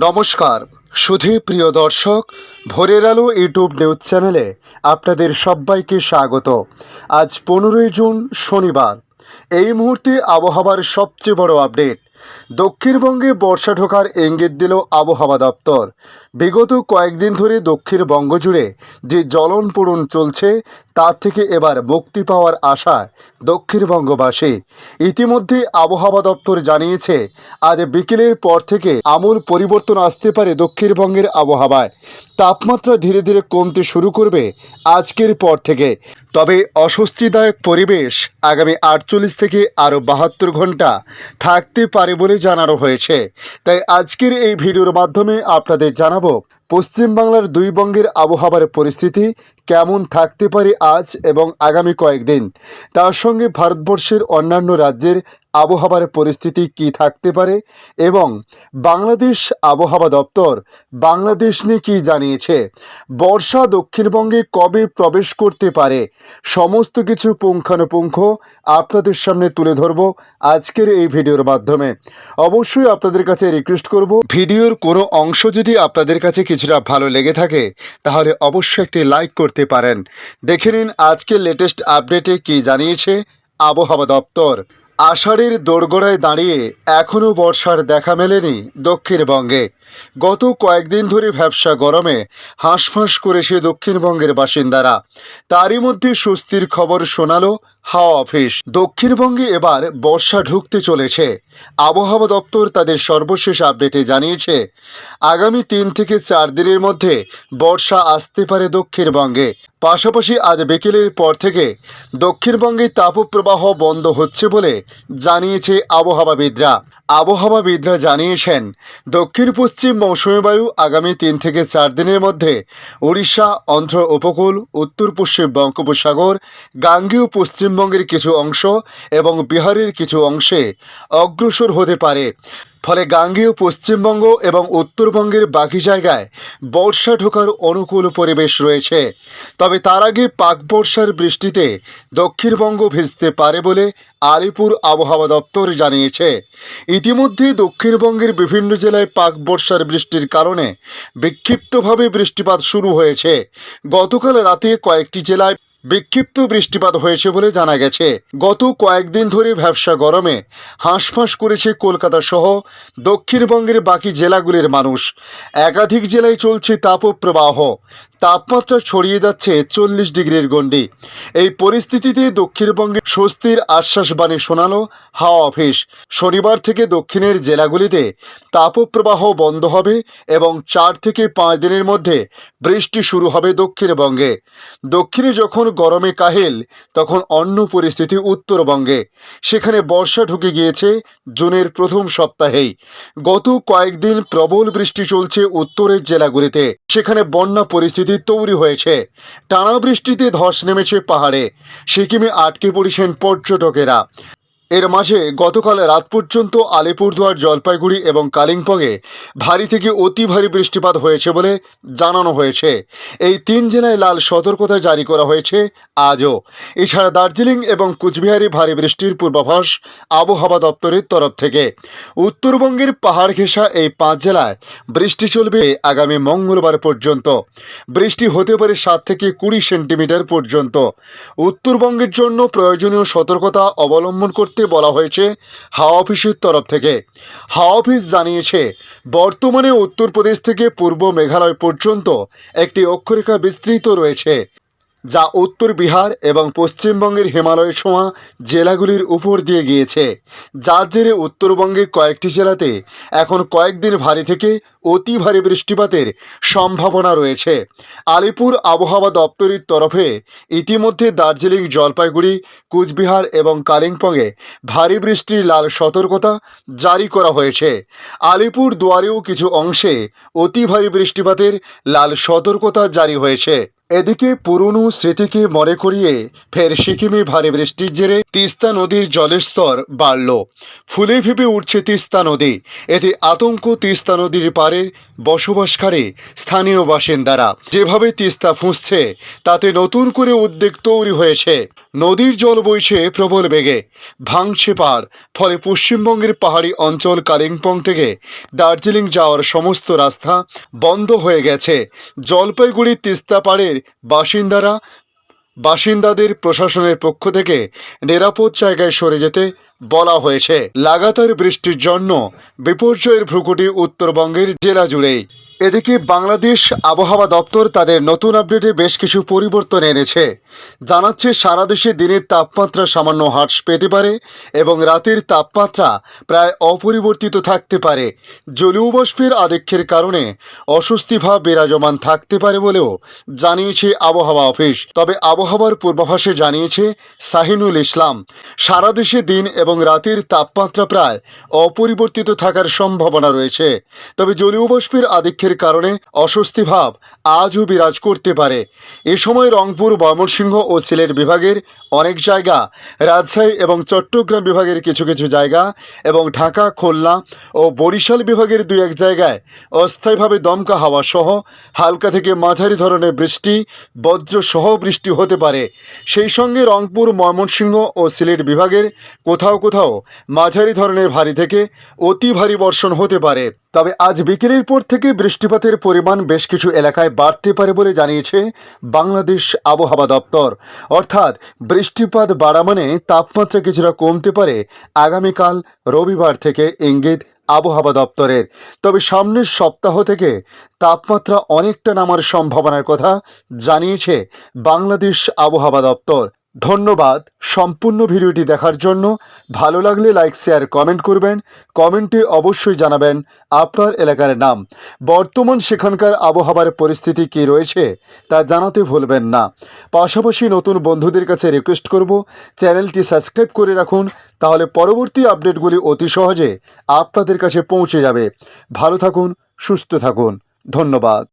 নমস্কার সুধী প্রিয় দর্শক, ভোরের আলো ইউটিউব নিউজ চ্যানেলে আপনাদের সবাইকে স্বাগত। আজ 15 জুন শনিবার। এই মুহূর্তে আবহাওয়ার সবচেয়ে বড় আপডেট। দক্ষিণবঙ্গে বর্ষা ঢোকার ইঙ্গিত দিল আবহাওয়া দপ্তর। বিগত কয়েকদিন ধরে দক্ষিণবঙ্গ জুড়ে যে জ্বলন পোড়ন চলছে তার থেকে এবার মুক্তি পাওয়ার আশায় দক্ষিণবঙ্গবাসী। ইতিমধ্যে আবহাওয়া দপ্তর জানিয়েছে আজ বিকেলের পর থেকে আমূল পরিবর্তন আসতে পারে দক্ষিণবঙ্গের আবহাওয়ায়। তাপমাত্রা ধীরে ধীরে কমতে শুরু করবে আজকের পর থেকে। তবে অস্বস্তিদায়ক পরিবেশ আগামী 48 থেকে আরও 72 ঘন্টা থাকতে পারে বলে জানানো হয়েছে। তাই আজকের এই ভিডিওর মাধ্যমে আপনাদের জানাবো পশ্চিমবাংলার দুই বঙ্গের আবহাওয়ার পরিস্থিতি কেমন থাকতে পারে আজ এবং আগামী কয়েকদিন। তার সঙ্গে ভারতবর্ষের অন্যান্য রাজ্যের আবহাওয়ার পরিস্থিতি কি থাকতে পারে এবং বাংলাদেশ আবহাওয়া দপ্তর বাংলাদেশ নিয়ে কী জানিয়েছে, বর্ষা দক্ষিণবঙ্গে কবে প্রবেশ করতে পারে, সমস্ত কিছু পুঙ্খানুপুঙ্খ আপনাদের সামনে তুলে ধরব আজকের এই ভিডিওর মাধ্যমে। অবশ্যই আপনাদের কাছে রিকোয়েস্ট করব, ভিডিওর কোনো অংশ যদি আপনাদের কাছে কিছুটা ভালো লেগে থাকে তাহলে অবশ্যই একটি লাইক করতে পারেন। দেখে নিন আজকের লেটেস্ট আপডেটে কি জানিয়েছে আবহাওয়া দপ্তর। আষাঢ়ের দোরগোড়ায় দাঁড়িয়ে এখনও বর্ষার দেখা মেলেনি দক্ষিণবঙ্গে। গত কয়েকদিন ধরে ভ্যাপসা গরমে হাঁসফাঁস করেছে দক্ষিণবঙ্গের বাসিন্দারা। তারই মধ্যে স্বস্তির খবর শোনালো হাওয়া অফিস। দক্ষিণবঙ্গে এবার বর্ষা ঢুকতে চলেছে। আবহাওয়া দপ্তর তাদের সর্বশেষ আপডেটে জানিয়েছে আগামী 3 থেকে 4 দিনের মধ্যে বর্ষা আসতে পারে দক্ষিণবঙ্গে। পাশাপাশি আজ বিকেলের পর থেকে দক্ষিণবঙ্গে তাপপ্রবাহ বন্ধ হচ্ছে বলে জানিয়েছে আবহাওয়াবিদরা জানিয়েছেন দক্ষিণ পশ্চিম মৌসুমী বায়ু আগামী 3 থেকে 4 দিনের মধ্যে উড়িষ্যা, অন্ধ্র উপকূল, উত্তর পশ্চিম বঙ্গোপসাগর, গাঙ্গেয় পশ্চিমবঙ্গের কিছু অংশ এবং বিহারের কিছু অংশে অগ্রসর হতে পারে। ফলে গাঙ্গেয় পশ্চিমবঙ্গ এবং উত্তরবঙ্গের বাকি জায়গায় বর্ষা ঢোকার অনুকূল পরিবেশ রয়েছে। তবে তার আগে পাক বর্ষার বৃষ্টিতে দক্ষিণবঙ্গ ভিজতে পারে বলে আলিপুর আবহাওয়া দপ্তর জানিয়েছে। ইতিমধ্যে দক্ষিণবঙ্গের বিভিন্ন জেলায় পাক বর্ষার বৃষ্টির কারণে বিক্ষিপ্তভাবে বৃষ্টিপাত শুরু হয়েছে। গতকাল রাতে কয়েকটি জেলায় বিক্ষিপ্ত বৃষ্টিপাত হয়েছে বলে জানা গেছে। গত কয়েকদিন ধরে ভ্যাপসা গরমে হাঁসফাঁস করেছে কলকাতা সহ দক্ষিণবঙ্গের বাকি জেলাগুলির মানুষ। একাধিক জেলায় চলছে তাপপ্রবাহ, তাপমাত্রা ছড়িয়ে যাচ্ছে 40 ডিগ্রির গণ্ডি। এই পরিস্থিতিতে দক্ষিণবঙ্গে স্বস্তির আশ্বাসবাণী শোনালো হাওয়া অফিস। শনিবার থেকে দক্ষিণের জেলাগুলিতে তাপপ্রবাহ বন্ধ হবে এবং 4 থেকে 5 দিনের মধ্যে বৃষ্টি শুরু হবে দক্ষিণবঙ্গে। দক্ষিণে যখন গরমে কাহিল তখন অন্য পরিস্থিতি উত্তরবঙ্গে। সেখানে বর্ষা ঢুকে গিয়েছে জুনের প্রথম সপ্তাহেই। গত কয়েকদিন প্রবল বৃষ্টি চলছে উত্তরের জেলাগুলিতে। সেখানে বন্যা পরিস্থিতি তৈরি হয়েছে। টানা বৃষ্টিতে ধস নেমেছে পাহাড়ে। সিকিমে আটকে পড়েছেন পর্যটকেরা। এর মাঝে গতকাল রাত পর্যন্ত আলিপুরদুয়ার, জলপাইগুড়ি এবং কালিম্পংয়ে ভারী থেকে অতি ভারী বৃষ্টিপাত হয়েছে বলে জানানো হয়েছে। এই 3 জেলায় লাল সতর্কতা জারি করা হয়েছে আজও। এছাড়া দার্জিলিং এবং কুচবিহারে ভারী বৃষ্টির পূর্বাভাস আবহাওয়া দপ্তরের তরফ থেকে। উত্তরবঙ্গের পাহাড় ঘেঁষা এই 5 জেলায় বৃষ্টি চলবে আগামী মঙ্গলবার পর্যন্ত। বৃষ্টি হতে পারে 7 থেকে 20 সেন্টিমিটার পর্যন্ত। উত্তরবঙ্গের জন্য প্রয়োজনীয় সতর্কতা অবলম্বন করতে বলা হয়েছে হাওয়া অফিসের তরফ থেকে। হাওয়া অফিস জানিয়েছে বর্তমানে উত্তরপ্রদেশ থেকে পূর্ব মেঘালয় পর্যন্ত একটি অক্ষরেখা বিস্তৃত রয়েছে, যা উত্তর বিহার এবং পশ্চিমবঙ্গের হিমালয় ছোঁয়া জেলাগুলির উপর দিয়ে গিয়েছে। যার জেরে উত্তরবঙ্গের কয়েকটি জেলাতে এখন কয়েকদিন ভারী থেকে অতি ভারী বৃষ্টিপাতের সম্ভাবনা রয়েছে। আলিপুর আবহাওয়া দপ্তরের তরফে ইতিমধ্যে দার্জিলিং, জলপাইগুড়ি, কুচবিহার এবং কালিম্পংয়ে ভারী বৃষ্টির লাল সতর্কতা জারি করা হয়েছে। আলিপুর দুয়ারেও কিছু অংশে অতি ভারী বৃষ্টিপাতের লাল সতর্কতা জারি হয়েছে। এদিকে পুরনো স্মৃতিকে মনে করিয়ে ফের সিকিমে ভারী বৃষ্টির জেরে তিস্তা নদীর জলের স্তর বাড়ল। ফুলে ফেঁপে উঠছে তিস্তা নদী। এতে আতঙ্ক তিস্তা নদীর পাড়ে বসবাসকারী স্থানীয় বাসিন্দারা। যেভাবে তিস্তা ফুঁসছে তাতে নতুন করে উদ্বেগ তৈরি হয়েছে। নদীর জল বইছে প্রবল বেগে, ভাঙছে পাড়। ফলে পশ্চিমবঙ্গের পাহাড়ি অঞ্চল কালিম্পং থেকে দার্জিলিং যাওয়ার সমস্ত রাস্তা বন্ধ হয়ে গেছে। জলপাইগুড়ির তিস্তা পাড়ের বাসিন্দাদের প্রশাসনের পক্ষ থেকে নিরাপদ জায়গায় সরে যেতে বলা হয়েছে। লাগাতার বৃষ্টির জন্য বিপর্যয়ের ভ্রুকুটি উত্তরবঙ্গের জেলা জুড়েই। এদিকে বাংলাদেশ আবহাওয়া দপ্তর তাদের নতুন আপডেটে বেশ কিছু পরিবর্তন এনেছে। জানাচ্ছে সারা দেশে দিনের তাপমাত্রা সামান্য হ্রাস পেতে পারে এবং রাতের তাপমাত্রা প্রায় অপরিবর্তিত থাকতে পারে। জলীয় বাষ্পের আধিক্যের কারণে অস্বস্তিভাব বিরাজমান থাকতে পারে বলেও জানিয়েছে আবহাওয়া অফিস। তবে আবহাওয়ার পূর্বাভাসে জানিয়েছে শাহিনুল ইসলাম, সারা দেশে দিন এবং রাতের তাপমাত্রা প্রায় অপরিবর্তিত থাকার সম্ভাবনা রয়েছে। তবে জলীয় বাষ্পের আধিক্যের কারণে অস্বস্তি ভাব আজও বিরাজ করতে পারে। এ সময় রংপুর, ময়মনসিংহ ও সিলেট বিভাগের অনেক জায়গা, রাজশাহী এবং চট্টগ্রাম বিভাগের কিছু কিছু জায়গা এবং ঢাকা, খুলনা ও বরিশাল বিভাগের দুই এক জায়গায় অস্থায়ীভাবে দমকা হাওয়া সহ হালকা থেকে মাঝারি ধরনের বৃষ্টি, বজ্র সহ বৃষ্টি হতে পারে। সেই সঙ্গে রংপুর, ময়মনসিংহ ও সিলেট বিভাগের কোথাও কোথাও মাঝারি ধরনের ভারী থেকে অতি ভারী বর্ষণ হতে পারে। তবে আজ বিকেলের পর থেকে বৃষ্টিপাতের পরিমাণ বেশ কিছু এলাকায় বাড়তে পারে বলে জানিয়েছে বাংলাদেশ আবহাওয়া দপ্তর। অর্থাৎ বৃষ্টিপাত বাড়া মানে তাপমাত্রা কিছুটা কমতে পারে আগামীকাল রবিবার থেকে, ইঙ্গিত আবহাওয়া দপ্তরের। তবে সামনের সপ্তাহ থেকে তাপমাত্রা অনেকটা নামার সম্ভাবনার কথা জানিয়েছে বাংলাদেশ আবহাওয়া দপ্তর। ধন্যবাদ সম্পূর্ণ ভিডিওটি দেখার জন্য। ভালো লাগলে লাইক, শেয়ার, কমেন্ট করবেন। কমেন্টে অবশ্যই জানাবেন আপনার এলাকার নাম। বর্তমান সেখানকার আবহাওয়ার পরিস্থিতি কী রয়েছে তা জানাতে ভুলবেন না। পাশাপাশি নতুন বন্ধুদের কাছে রিকোয়েস্ট করব, চ্যানেলটি সাবস্ক্রাইব করে রাখুন, তাহলে পরবর্তী আপডেটগুলি অতি সহজে আপনাদের কাছে পৌঁছে যাবে। ভালো থাকুন, সুস্থ থাকুন। ধন্যবাদ।